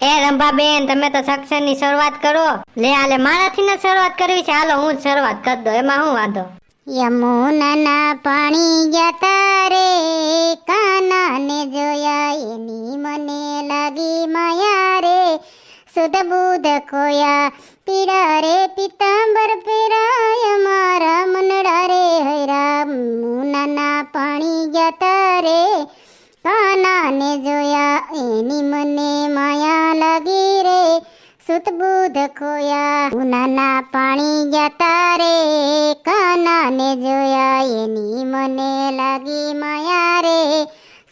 એ રંભાબેન, તમે તો સત્સંગની શરૂઆત કરો. લે હાલે, મારાથી ને શરૂઆત કરવી છે. હાલો હું જ શરૂઆત કરી દો, એમાં શું વાંધો. યમુનાના પાણી જતા રે, કાનાને જોયા એની મને લાગી માયા રે. સુધ બુધ ખોયા પીડા રે, પિતાંબર પેરાય મારા મનડા રે. હૈરા મુનાના પાણી જતા રે, કાનાને જોયા એની મને માયા લાગી રે. સુત બુધ ખોયા મુનાના પાણી જતા રે, કાનાને જોયા એની મને લાગી માયા રે.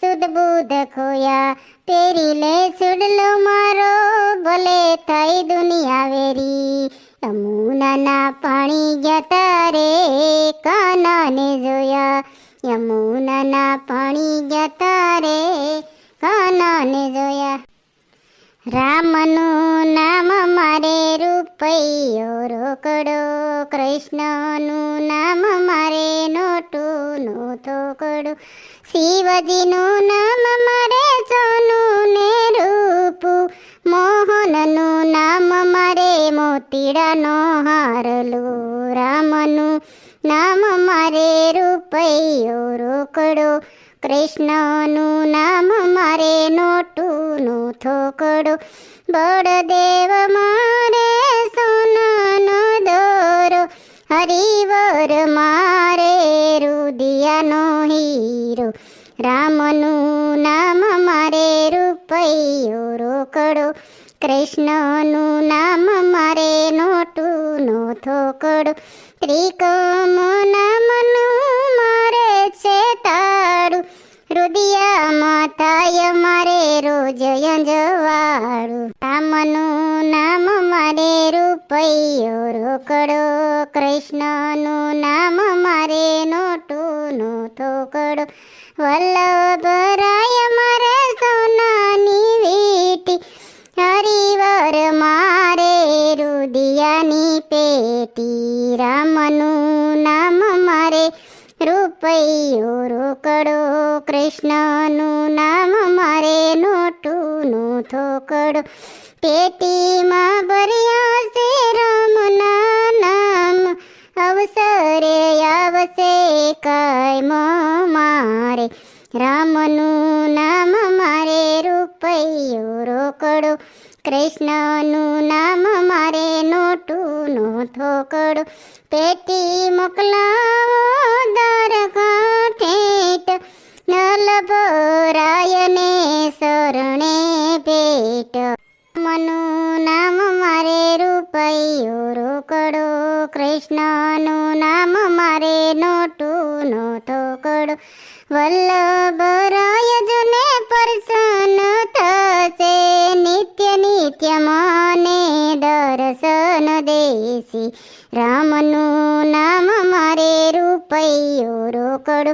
સુદ બુધ ખોયા પેરી લે સુડલો મારો, ભલે થઈ દુનિયા વેરી. યમુનાના પાણી જતા રે, કાનાને જોયા યમુનાના પાણી જતા રે, કાનાને જોયા. રામનું નામ મારે રૂપૈયો રોકડો, કૃષ્ણનું નામ મારે નોટું નો થોકડો. શિવજીનું નામ મારે સોનું ને રૂપું, મોહનનું નામ મારે મોતીડાનો હારલો. રામનું નામ મારે રૂપૈયો રોકડો, કૃષ્ણનું નામ મારે નોટું નો થોકડો. બળદેવ મારે સોનાનો દોરો, હરિવર મારે રુદિયાનો હીરો. રામનું નામ મારે રૂપૈયો રોકડો, કૃષ્ણનું નામ મારે નોટું નો થોકડો. ત્રિકમ નામનું મારે છે તાળું, રુદિયામાં થાય મારે રોજ અંજવાળું. રામનું નામ મારે રૂપૈયો રોકડો, કૃષ્ણનું નામ મારે નોટું નો થોકડો. વલ્લભરાય મારે સોનાની વીટી, હરિવર મારે રુદિયાની પેટી. રામનું નામ મારે રૂપૈયો રોકડો, કૃષ્ણનું નામ મારે નોટું નો થોકડો. પેટીમાં ભર્યા છે રામના નામ, અવસરે આવશે કાયમ મારે. રામનું નામ મારે રૂપૈયો રોકડો, કૃષ્ણનું નામ મારે નોટું નો થોકડો. પેટી મોકલાવો દ્વારકાઠેટ, નલભરાયને શરણે ભેટ. રામનું નામ મારે રૂપૈયો રોકડો, કૃષ્ણનું નામ મારે નોટું નો થોકડો. વલ્લભરાય જને પ્રસન્ન થશે, નિત્ય નિત્ય મને દર્શન દેશે. રામનું નામ મારે રૂપૈયો રોકડો,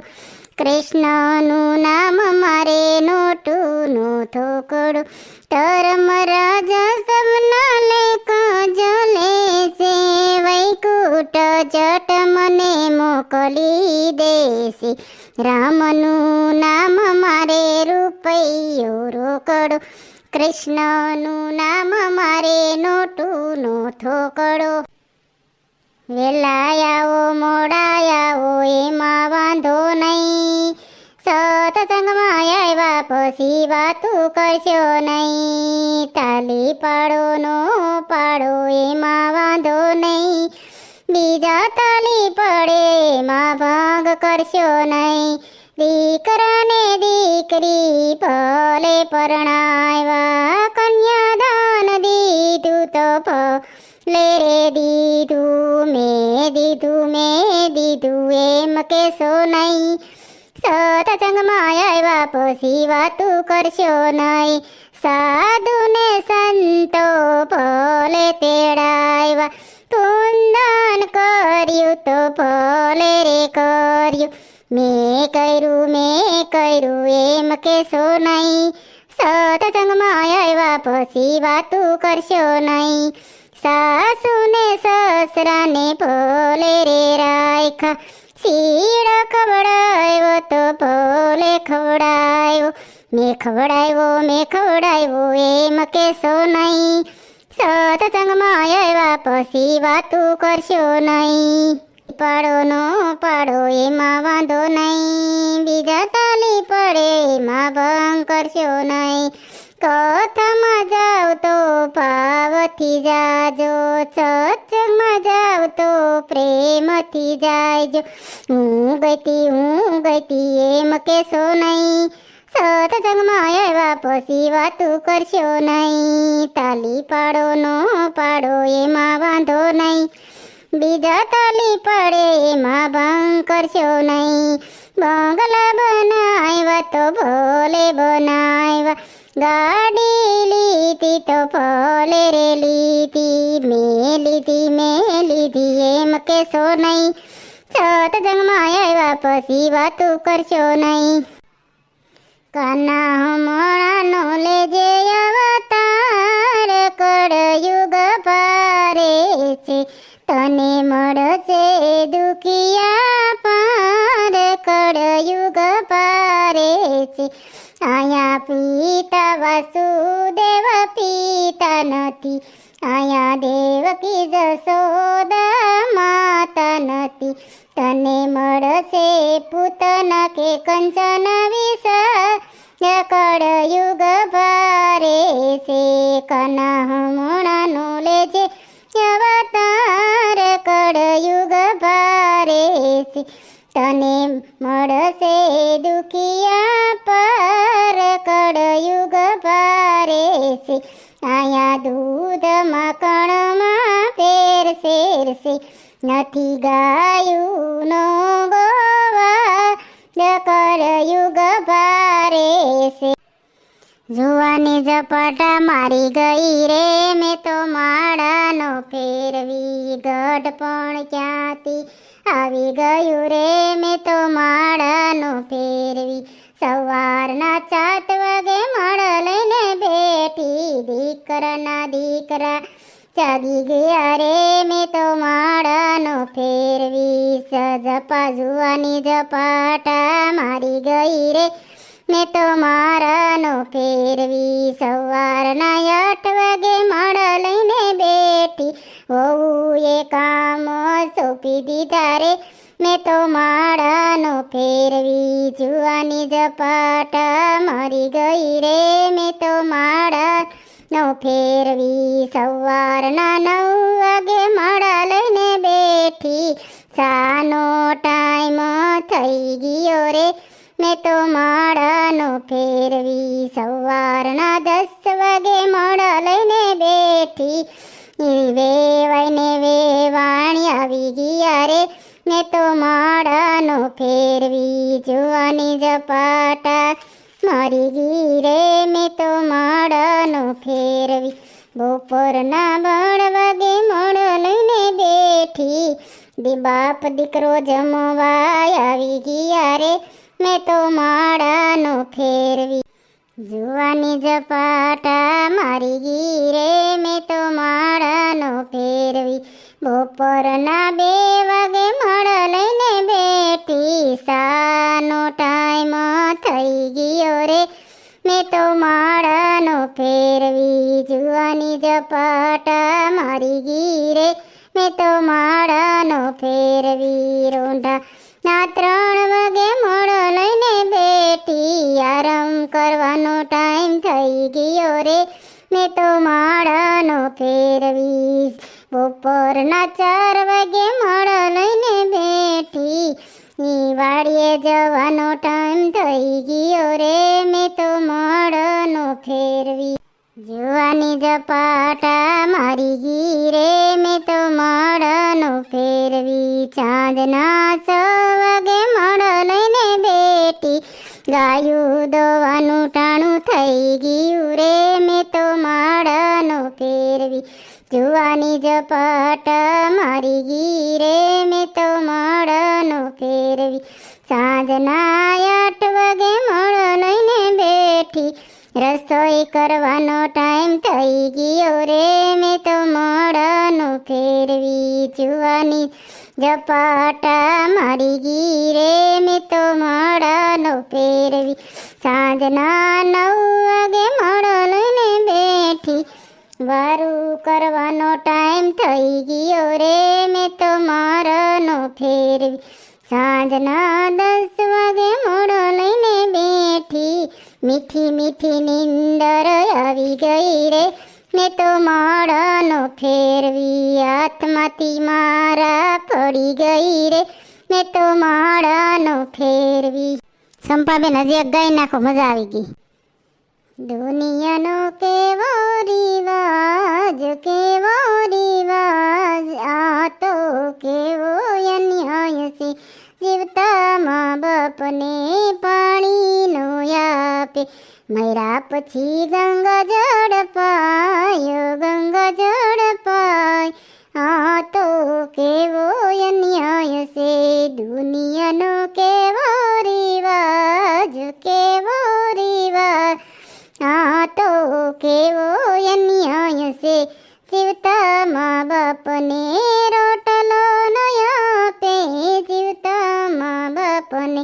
કૃષ્ણનું નામ મારે નોટું નો થોકડો. ધર્મ રાજા સબના લેખ જલે છે, વૈકુંઠ જટ મને મોકલી દેશે. રામનું નામ મારે રૂપૈયો રોકડો, કૃષ્ણનું નામ મારે નોટું નો થોકડો. વેલાયાઓ મોડાયાઓ એમાં વાંધો નહીં, સત્સંગમાં આવ્યા પછી વાતું કરશો નહીં. તાલી પાડો નો પાડો એમાં વાંધો નહીં, બીજા તાલી પડે એમાં ભાગ કરશો નહીં. દીકરાને દીકરી ભલે પરણાવ્યા, કન્યાદાન દીધું તો ભલે રે દીધું. મેં દીધું એમ કેશો નહીં, સત્સંગમાં આવ્યા પછી વાતું કરશો નહીં. સાધુ ને સંતો ભલે તેડાવ્યા, પુણ્યદાન કર્યું તો ભલે રે કર્યું. મેં કર્યું એમ કેશો નહીં, સત્સંગમાં આવ્યા પછી વાતું કરશો નહીં. સાસુ ને સસરાને ભલે રે રાખ્યા, શીરો ખવડાવ્યો તો ભોલે ખવડાવ્યો, મેં ખવડાવ્યો એમ કેશો નહીં. સત્સંગમાં આવ્યા પછી વાતું કરશો નહીં. પાડો નો પાડો એમાં વાંધો નહીં, બીજા તાલી પડે એમાં ભંગ કરશો નહીં. કથામાં જાવ તો ભાવથી જાજો, સત્સંગમાં જાવ તો પ્રેમથી જાયજો. હું ગઈતી એમ કેશો નહીં. સત્સંગમાં આવ્યા પછી વાતું કરશો નહીં. તાલી પાડો નો પાડો એમાં વાંધો નહીં, બીજા તાલી પડે એમાં ભંગ કરશો નહીં. બંગલા બનાવ્યા તો ભોલે બનાવ્યા, ગાડી લીધી તો ભોલે રે લીધી. મેં લીધી એમ કેશો નહીં. સત્સંગમાં આવ્યા પછી વાતું કરશો નહીં. કાના હમણાંનો લેજે અવતાર, કળયુગ પારે છે તને મળશે દુખિયા પાર. કળયુગ પારે છે આયા પિતા વાસુદેવ પિતા નથી, આયા દેવકી જશોદા માતા નથી. તને મળશે પૂતના કે કંચન વિષ, કળયુગ ભારે છે કાના હમણાંનો લેજે અવતાર. કળયુગ ભારે છે તને મળશે દુખિયા પાર. કળયુગ ભારે છે આયા દૂધ માખણમાં ફેર છે, નથી ગાયું નો ગોવા. કળયુગ ભારે છે જુવાની ઝપાટા મારી ગઈ રે, મેં તો માળાનો ફેરવી. ગઢ પણ ક્યાંથી આવી ગયું રે, મેં તો માળાનો ફેરવી. સવારના 7 વાગે માળા લઈને બેઠી, દીકરાના દીકરા જાગી ગયા રે, મેં તો માળાનો ફેરવી. ઝપા જુવાની ઝપાટા મારી ગઈ રે, મેં તો માળાનો ફેરવી. સવારના 8 વાગે માળા લઈને બેઠી, વહુએ કામ સોંપી દીધા રે, મેં તો માળાનો ફેરવી. જુવાની ઝપાટા મારી ગઈ રે, મેં તો માળાનો ફેરવી. સવારના 9 વાગે માળા લઈને બેઠી, સાનો ટાઈમ થઈ ગયો રે, મેં તો માળાનો ફેરવી. સવારના 10 વાગે માળા લઈને બેઠી, વેવાઈને વેવાણી આવી ગયા રે, મેં તો માળાનો ફેરવી. જુવાની ઝપાટા મારી ગઈ રે, મેં તો માળાનો ફેરવી. બપોરના 12 વાગે માળા લઈને બેઠી, બાપ દીકરો જમવા આવી ગયા રે, મેં તો માળાનો ફેરવી. જુવાની ઝપાટા મારી ગઈ રે, મેં તો માળાનો ફેરવી. બપોરના 2 વાગે માળા લઈને બેઠી, સાનો ટાઈમ થઈ ગયો રે, મેં તો માળાનો ફેરવી. જુવાની ઝપાટા મારી ગઈ રે, મેં તો માળાનો ફેરવી. રોંઢા ના 3 વાગે માળા લઈને બેઠી, આરામ કરવાનો ટાઈમ થઈ ગયો રે, મેં તો માળાનો ફેરવી. બપોરના 4 વાગે માળા લઈને બેઠી, વાડીએ જવાનો ટાઈમ થઈ ગયો રે, મેં તો માળાનો ફેરવી. જુવાની ઝપાટા મારી ગઈ રે, મેં તો માળાનો ફેરવી. ચાંદના 6 વાગે માળા લઈને બેઠી, ગાયું દોવાનું ટાણું થઈ ગયું રે, મેં તો માળાનો ફેરવી. જુવાની ઝપાટા મારી ગઈ રે, મેં તો માળાનો ફેરવી. સાંજના 8 વાગે માળા લઈને બેઠી, રસોઈ કરવાનો ટાઈમ થઈ ગયો રે, મેં તો માળાનો ફેરવી. જુવાની ઝપાટા મારી ગીરે મેં તો માળાનો ફેરવી સાંજના 9 વાગે માળો લઈને બેઠી વારું કરવાનો ટાઈમ થઈ ગયો રે મેં તો માળાનો ફેરવી સાંજના 10 વાગે મોડો લઈને બેઠી મીઠી મીઠી નીંદર આવી ગઈ રે મેં તો માળાનો ફેરવી હાથમાંથી મારા પડી ગઈ રે મેં તો માળાનો ફેરવી. સંપાબેન હજી એક ગાઈ નાખો, મજા આવી ગઈ. દુનિયાનો કેવો રિવાજ આ તો કેવો અન્યાય છે જીવતા મા બાપને પાણીનો આપે મર્યા પછી ગંગા જળ પાય આ તો કેવો અન્યાય છે દુનિયાનો કેવો રિવાજ આ તો કેવો અન્યાય છે જીવતા મા બાપને રોટલો ન આપે જીવતા મા બાપને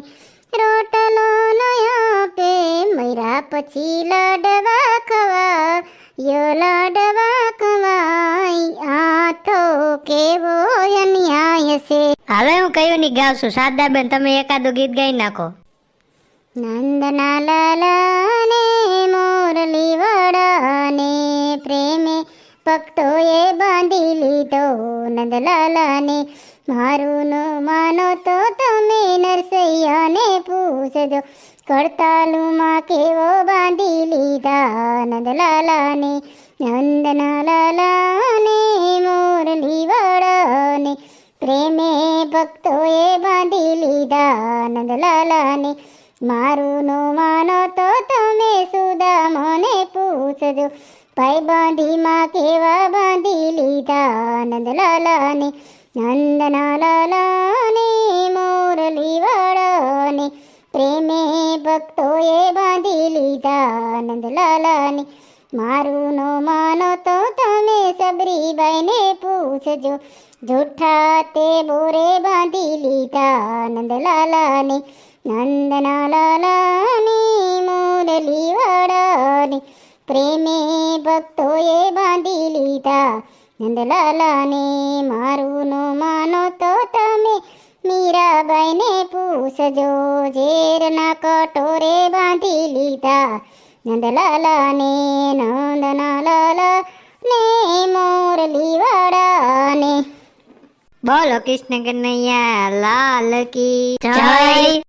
રોટલો ન આપે મર્યા પછી લાડવા ખવાય આ તો કેવો અન્યાય છે. હવે હું કયું ની ગાવ છું, શારદાબેન તમે એકાદું ગીત ગાઈ નાખો. નંદના લાલાને મોરલી વડાને પ્રેમે ભક્તોએ બાંધી લીધો નંદલાલાને મારું ન માનો તો તમે નરસૈયાને પૂછજો કરતાલુમાં કેવો બાંધી લીધા નંદલાલાને નંદના લાલાને મોરલી વડાને પ્રેમે ભક્તોએ બાંધી લીધા નંદલાલાને મારું નો માનો તો તમે સુદામને પૂછજો ભાઈબંધીમાં કેવા બાંધી લીધા નંદલાલાને નંદના લાલાને મોરલી વાળાને પ્રેમે ભક્તોએ બાંધી લીધા નંદલાલાને મારું નો માનો તો તમે સબરીબાઈને પૂછજો જૂઠા તે બોરે બાંધી લીધા નંદલાલાને નંદના લાલાને મોરલી વાળાને પ્રેમે ભક્તોએ બાંધી લીધા નંદલાલાને મારું નો માનો તો તમે મીરાબાઈને પૂછજો ઝેરના કટોરે બાંધી લીધા નંદલાલાને નંદના લાલા ને મોરલી વાળાને. બોલો કૃષ્ણ કનૈયા લાલ કી જય.